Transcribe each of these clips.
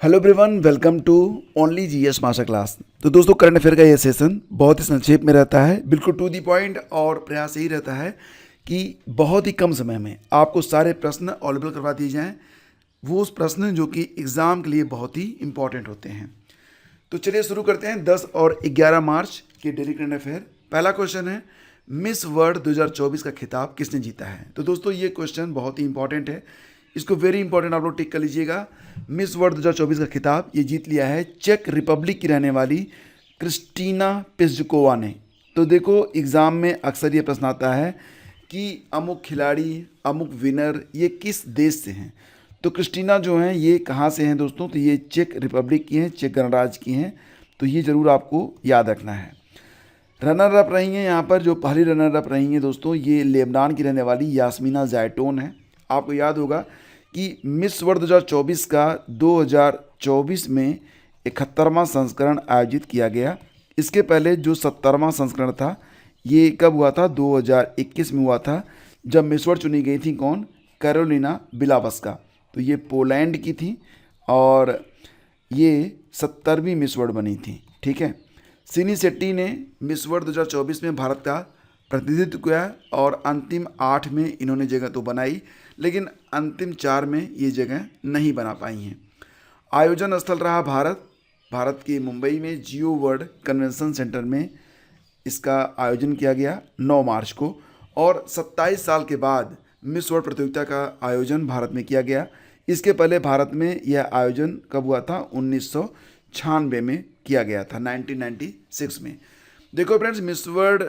Hello everyone, welcome to only GS master class. तो दोस्तों, current affair का ये सेशन बहुत ही संक्षेप में रहता है, बिल्कुल टू दी पॉइंट, और प्रयास यही रहता है कि बहुत ही कम समय में आपको सारे प्रश्न अवेलेबल करवा दिए जाएं, वो उस प्रश्न जो कि एग्ज़ाम के लिए बहुत ही इंपॉर्टेंट होते हैं। तो चलिए शुरू करते हैं 10 और 11 मार्च के डेली करंट अफेयर। पहला क्वेश्चन है, मिस वर्ल्ड 2024 का खिताब किसने जीता है। तो दोस्तों, ये क्वेश्चन बहुत ही इंपॉर्टेंट है, इसको वेरी इंपॉर्टेंट आप लोग टिक कर लीजिएगा। मिस वर्ल्ड 2024 का खिताब ये जीत लिया है चेक रिपब्लिक की रहने वाली क्रिस्टीना पिज़्कोवा ने। तो देखो, एग्ज़ाम में अक्सर ये प्रश्न आता है कि अमुक खिलाड़ी, अमुक विनर ये किस देश से हैं। तो क्रिस्टीना जो हैं ये कहाँ से हैं दोस्तों, तो ये चेक रिपब्लिक की हैं, चेक गणराज्य की हैं। तो ये ज़रूर आपको याद रखना है। रनर अप रही हैं यहाँ पर, जो पहली रनर अप रही हैं दोस्तों, ये लेबनान की रहने वाली यास्मीना ज़ैटून है। आपको याद होगा कि मिस वर्ल्ड 2024 का 2024 में 71वां संस्करण आयोजित किया गया। इसके पहले जो 70वां संस्करण था ये कब हुआ था, 2021 में हुआ था, जब मिस वर्ल्ड चुनी गई थी कौन, कैरोलिना बिलावस्का। तो ये पोलैंड की थी और ये 70वीं मिस वर्ल्ड बनी थी। ठीक है, सिनी शेट्टी ने मिस वर्ल्ड 2024 में भारत का प्रतिनिधित्व किया और अंतिम 8 में इन्होंने जगह तो बनाई, लेकिन अंतिम 4 में ये जगह नहीं बना पाई हैं। आयोजन स्थल रहा भारत के मुंबई में जियो वर्ल्ड कन्वेंशन सेंटर में इसका आयोजन किया गया 9 मार्च को। और 27 साल के बाद मिस वर्ल्ड प्रतियोगिता का आयोजन भारत में किया गया। इसके पहले भारत में यह आयोजन कब हुआ था, 1996 में किया गया था, 1996 में। देखो फ्रेंड्स, मिस वर्ल्ड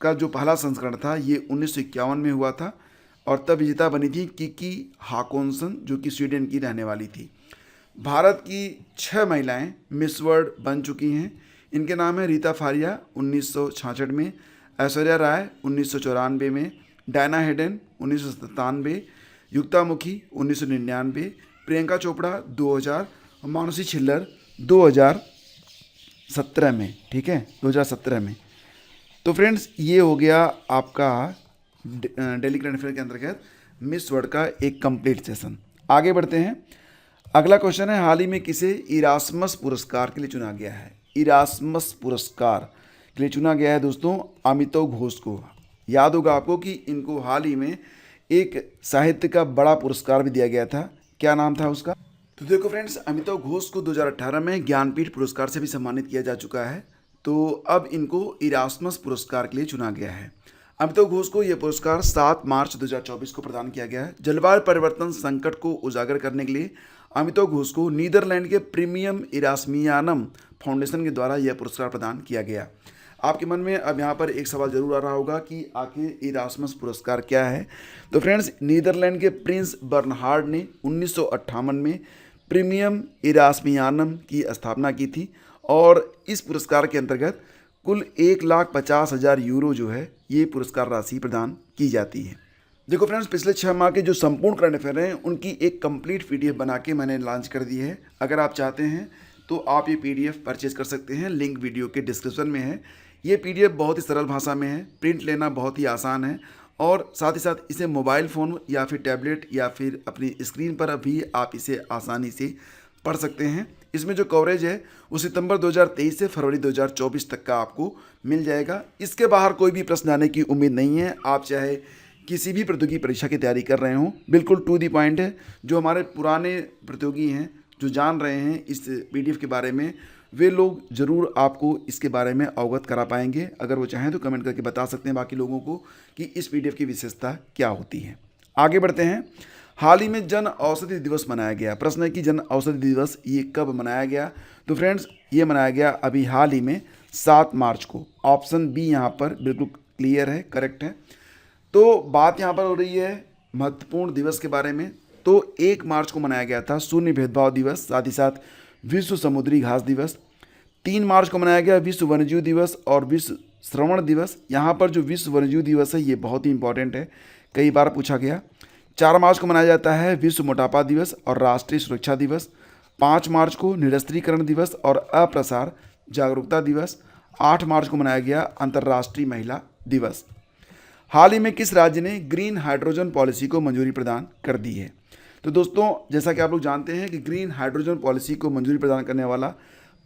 का जो पहला संस्करण था ये 1951 में हुआ था और तब विजेता बनी थी किकी हाकोनसन, जो कि स्वीडन की रहने वाली थी। भारत की 6 महिलाएं मिस वर्ल्ड बन चुकी हैं। इनके नाम है रीता फारिया 1966 में, ऐश्वर्या राय 1994 में, डायना हेडन 1997, युक्ता मुखी 1999, प्रियंका चोपड़ा 2000, मानुषी छिल्लर 2017 में। ठीक है, 2017 में। तो फ्रेंड्स, ये हो गया आपका डेली करंट अफेयर के अंतर्गत मिस वर्ल्ड का एक कंप्लीट सेशन। आगे बढ़ते हैं। अगला क्वेश्चन है, हाल ही में किसे इरास्मस पुरस्कार के लिए चुना गया है। इरास्मस पुरस्कार के लिए चुना गया है दोस्तों अमितव घोष को। याद होगा आपको कि इनको हाल ही में एक साहित्य का बड़ा पुरस्कार भी दिया गया था। क्या नाम था उसका, तो देखो फ्रेंड्स, अमितव घोष को 2018 में ज्ञानपीठ पुरस्कार से भी सम्मानित किया जा चुका है। तो अब इनको इरास्मस पुरस्कार के लिए चुना गया है। अमितव घोष को यह पुरस्कार 7 मार्च 2024 को प्रदान किया गया है। जलवायु परिवर्तन संकट को उजागर करने के लिए अमितव घोष को नीदरलैंड के प्रीमियम इरास्मियानम फाउंडेशन के द्वारा यह पुरस्कार प्रदान किया गया। आपके मन में अब यहाँ पर एक सवाल जरूर आ रहा होगा कि आखिर इरास्मस पुरस्कार क्या है। तो फ्रेंड्स, नीदरलैंड के प्रिंस बर्नहार्ड ने 1958 में प्रीमियम इरास्मियानम की स्थापना की थी और इस पुरस्कार के अंतर्गत कुल 1,50,000 यूरो जो है ये पुरस्कार राशि प्रदान की जाती है। देखो फ्रेंड्स, पिछले 6 माह के जो संपूर्ण करंट अफेयर हैं उनकी एक कंप्लीट पीडीएफ बना के मैंने लॉन्च कर दी है। अगर आप चाहते हैं तो आप ये पीडीएफ परचेज कर सकते हैं, लिंक वीडियो के डिस्क्रिप्शन में है। ये पीडीएफ बहुत ही सरल भाषा में है, प्रिंट लेना बहुत ही आसान है और साथ ही साथ इसे मोबाइल फ़ोन या फिर टैबलेट या फिर अपनी स्क्रीन पर भी आप इसे आसानी से पढ़ सकते हैं। इसमें जो कवरेज है वो सितंबर 2023 से फरवरी 2024 तक का आपको मिल जाएगा। इसके बाहर कोई भी प्रश्न आने की उम्मीद नहीं है। आप चाहे किसी भी प्रतियोगी परीक्षा की तैयारी कर रहे हों, बिल्कुल टू दी पॉइंट है। जो हमारे पुराने प्रतियोगी हैं, जो जान रहे हैं इस पीडीएफ के बारे में, वे लोग ज़रूर आपको इसके बारे में अवगत करा पाएंगे। अगर वो चाहें तो कमेंट करके बता सकते हैं बाकी लोगों को कि इस पीडीएफ की विशेषता क्या होती है। आगे बढ़ते हैं। हाल ही में जन औषधि दिवस मनाया गया। प्रश्न है कि जन औषधि दिवस ये कब मनाया गया। तो फ्रेंड्स, ये मनाया गया अभी हाल ही में 7 मार्च को। ऑप्शन बी यहाँ पर बिल्कुल क्लियर है, करेक्ट है। तो बात यहाँ पर हो रही है महत्वपूर्ण दिवस के बारे में। तो 1 मार्च को मनाया गया था शून्य भेदभाव दिवस, साथ ही साथ विश्व समुद्री घास दिवस। 3 मार्च को मनाया गया विश्व वन्यजीव दिवस और विश्व श्रवण दिवस। यहाँ पर जो विश्व वन्यजीव दिवस है ये बहुत ही इंपॉर्टेंट है, कई बार पूछा गया। 4 मार्च को मनाया जाता है विश्व मोटापा दिवस और राष्ट्रीय सुरक्षा दिवस। 5 मार्च को निरस्त्रीकरण दिवस और अप्रसार जागरूकता दिवस। 8 मार्च को मनाया गया अंतर्राष्ट्रीय महिला दिवस। हाल ही में किस राज्य ने ग्रीन हाइड्रोजन पॉलिसी को मंजूरी प्रदान कर दी है। तो दोस्तों, जैसा कि आप लोग जानते हैं कि ग्रीन हाइड्रोजन पॉलिसी को मंजूरी प्रदान करने वाला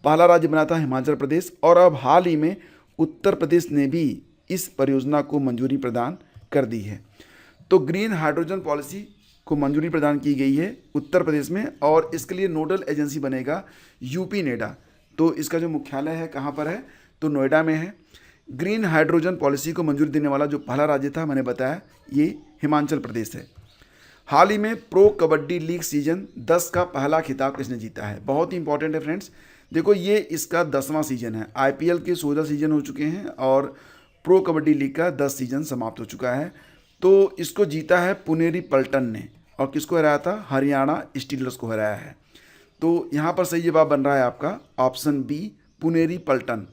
पहला राज्य बना था हिमाचल प्रदेश, और अब हाल ही में उत्तर प्रदेश ने भी इस परियोजना को मंजूरी प्रदान कर दी है। तो ग्रीन हाइड्रोजन पॉलिसी को मंजूरी प्रदान की गई है उत्तर प्रदेश में, और इसके लिए नोडल एजेंसी बनेगा यूपी नेडा। तो इसका जो मुख्यालय है कहाँ पर है, तो नोएडा में है। ग्रीन हाइड्रोजन पॉलिसी को मंजूरी देने वाला जो पहला राज्य था, मैंने बताया, ये हिमाचल प्रदेश है। हाल ही में प्रो कबड्डी लीग सीजन 10 का पहला खिताब किसने जीता है? बहुत ही इंपॉर्टेंट है फ्रेंड्स। देखो, ये इसका 10वां सीजन है। आईपीएल के 16 सीजन हो चुके हैं और प्रो कबड्डी लीग का 10 सीजन समाप्त हो चुका है। तो इसको जीता है पुनेरी पल्टन ने, और किसको हराया था? हरियाणा स्टीलर्स को हराया है। तो यहाँ पर सही जवाब बन रहा है आपका ऑप्शन बी, पुनेरी पल्टन।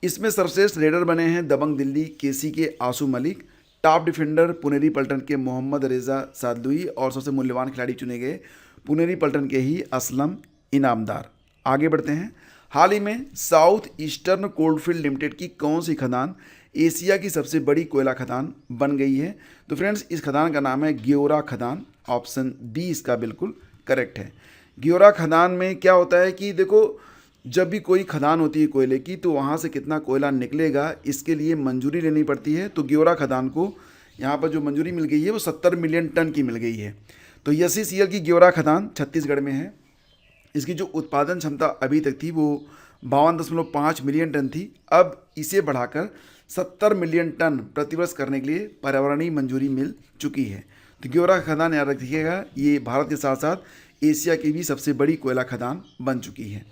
इसमें सर्वश्रेष्ठ रेडर बने हैं दबंग दिल्ली केसी के आसू मलिक, टॉप डिफेंडर पुनेरी पल्टन के मोहम्मद रेजा सादलुई, और सबसे मूल्यवान खिलाड़ी चुने गए पुनेरी पल्टन के ही असलम इनामदार। आगे बढ़ते हैं। हाल ही में साउथ ईस्टर्न कोलफील्ड लिमिटेड की कौन सी खदान एशिया की सबसे बड़ी कोयला खदान बन गई है? तो फ्रेंड्स, इस खदान का नाम है ग्योरा खदान। ऑप्शन बी इसका बिल्कुल करेक्ट है। ग्योरा खदान में क्या होता है कि देखो, जब भी कोई खदान होती है कोयले की, तो वहाँ से कितना कोयला निकलेगा इसके लिए मंजूरी लेनी पड़ती है। तो ग्योरा खदान को यहाँ पर जो मंजूरी मिल गई है वो 70 मिलियन टन की मिल गई है। तो SECL की ग्योरा खदान छत्तीसगढ़ में है। इसकी जो उत्पादन क्षमता अभी तक थी वो 52.5 मिलियन टन थी। अब इसे बढ़ाकर 70 मिलियन टन प्रतिवर्ष करने के लिए पर्यावरणीय मंजूरी मिल चुकी है। तो ग्योरा खदान याद रखिएगा, ये भारत के साथ साथ एशिया की भी सबसे बड़ी कोयला खदान बन चुकी है।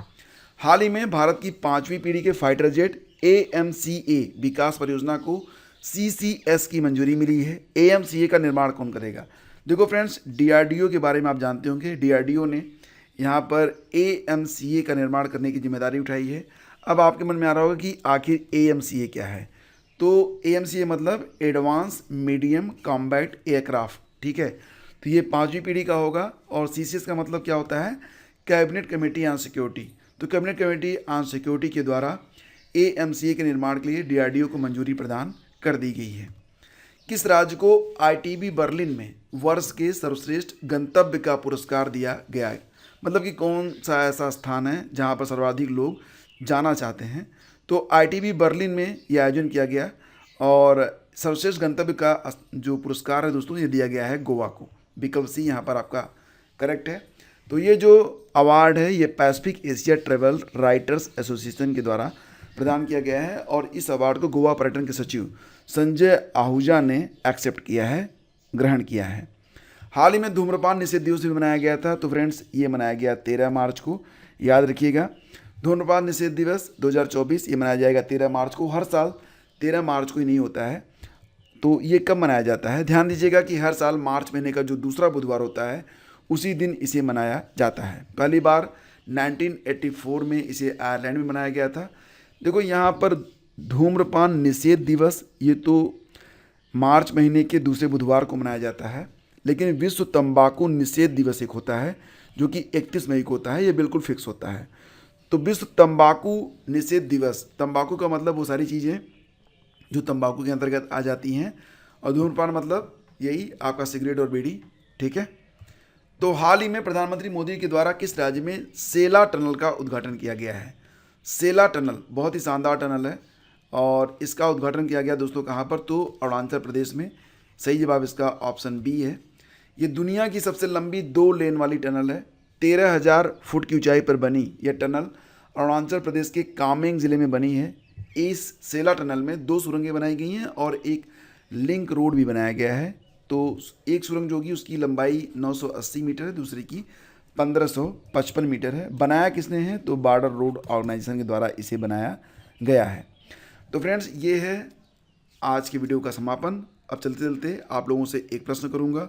हाल ही में भारत की 5वीं पीढ़ी के फाइटर जेट AMCA विकास परियोजना को CCS की मंजूरी मिली है। AMCA का निर्माण कौन करेगा? देखो फ्रेंड्स, DRDO के बारे में आप जानते होंगे। DRDO ने यहाँ पर AMCA का निर्माण करने की जिम्मेदारी उठाई है। अब आपके मन में आ रहा होगा कि आखिर AMCA क्या है? तो AMCA मतलब एडवांस मीडियम कॉम्बैट एयरक्राफ्ट, ठीक है। तो ये 5वीं पीढ़ी का होगा। और CCS का मतलब क्या होता है? Cabinet committee on security. तो कैबिनेट कमेटी ऑन सिक्योरिटी के द्वारा AMCA के निर्माण के लिए DRDO को मंजूरी प्रदान कर दी गई है। किस राज्य को ITB बर्लिन में वर्ष के सर्वश्रेष्ठ गंतव्य का पुरस्कार दिया गया है? मतलब कि कौन सा ऐसा स्थान है जहां पर सर्वाधिक लोग जाना चाहते हैं? तो ITB बर्लिन में यह आयोजन किया गया, और सर्वश्रेष्ठ गंतव्य का जो पुरस्कार है दोस्तों, ये दिया गया है गोवा को। विकल्प सी यहाँ पर आपका करेक्ट है। तो ये जो अवार्ड है ये Pacific Asia travel writers association के द्वारा प्रदान किया गया है, और इस अवार्ड को गोवा पर्यटन के सचिव संजय आहूजा ने एक्सेप्ट किया है, ग्रहण किया है। हाल ही में धूम्रपान निषेध दिवस भी मनाया गया था। तो फ्रेंड्स, ये मनाया गया 13 मार्च को, याद रखिएगा। धूम्रपान निषेध दिवस 2024 ये मनाया जाएगा 13 मार्च को। हर साल 13 मार्च को ही नहीं होता है। तो ये कब मनाया जाता है? ध्यान दीजिएगा कि हर साल मार्च महीने का जो दूसरा बुधवार होता है उसी दिन इसे मनाया जाता है। पहली बार 1984 में इसे आयरलैंड में मनाया गया था। देखो, यहाँ पर धूम्रपान निषेध दिवस ये तो मार्च महीने के दूसरे बुधवार को मनाया जाता है, लेकिन विश्व तंबाकू निषेध दिवस एक होता है जो कि 31 मई को होता है। ये बिल्कुल फिक्स होता है। तो विश्व तंबाकू निषेध दिवस, तंबाकू का मतलब वो सारी चीज़ें जो तंबाकू के अंतर्गत आ जाती हैं, और धूम्रपान मतलब यही आपका सिगरेट और बीड़ी, ठीक है। तो हाल ही में प्रधानमंत्री मोदी के द्वारा किस राज्य में सेला टनल का उद्घाटन किया गया है? सेला टनल बहुत ही शानदार टनल है, और इसका उद्घाटन किया गया दोस्तों कहाँ पर? तो अरुणाचल प्रदेश में। सही जवाब इसका ऑप्शन बी है। ये दुनिया की सबसे लंबी 2 लेन वाली टनल है। 13,000 फुट की ऊंचाई पर बनी यह टनल अरुणाचल प्रदेश के कामेंग ज़िले में बनी है। इस सेला टनल में 2 सुरंगें बनाई गई हैं और एक लिंक रोड भी बनाया गया है। तो एक सुरंग जो होगी उसकी लंबाई 980 मीटर है, दूसरी की 1555 मीटर है। बनाया किसने है? तो बॉर्डर रोड ऑर्गेनाइजेशन के द्वारा इसे बनाया गया है। तो फ्रेंड्स, ये है आज की वीडियो का समापन। अब चलते चलते आप लोगों से एक प्रश्न करूंगा,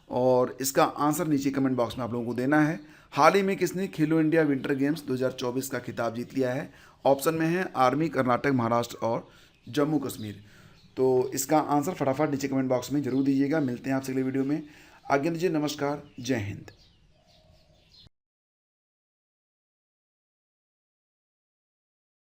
और इसका आंसर नीचे कमेंट बॉक्स में आप लोगों को देना है। हाल ही में किसने खेलो इंडिया विंटर गेम्स 2024 का खिताब जीत लिया है? ऑप्शन में है आर्मी, कर्नाटक, महाराष्ट्र और जम्मू कश्मीर। तो इसका आंसर फटाफट नीचे कमेंट बॉक्स में जरूर दीजिएगा। मिलते हैं आपसे अगले वीडियो में। आज्ञा दीजिए, नमस्कार, जय हिंद।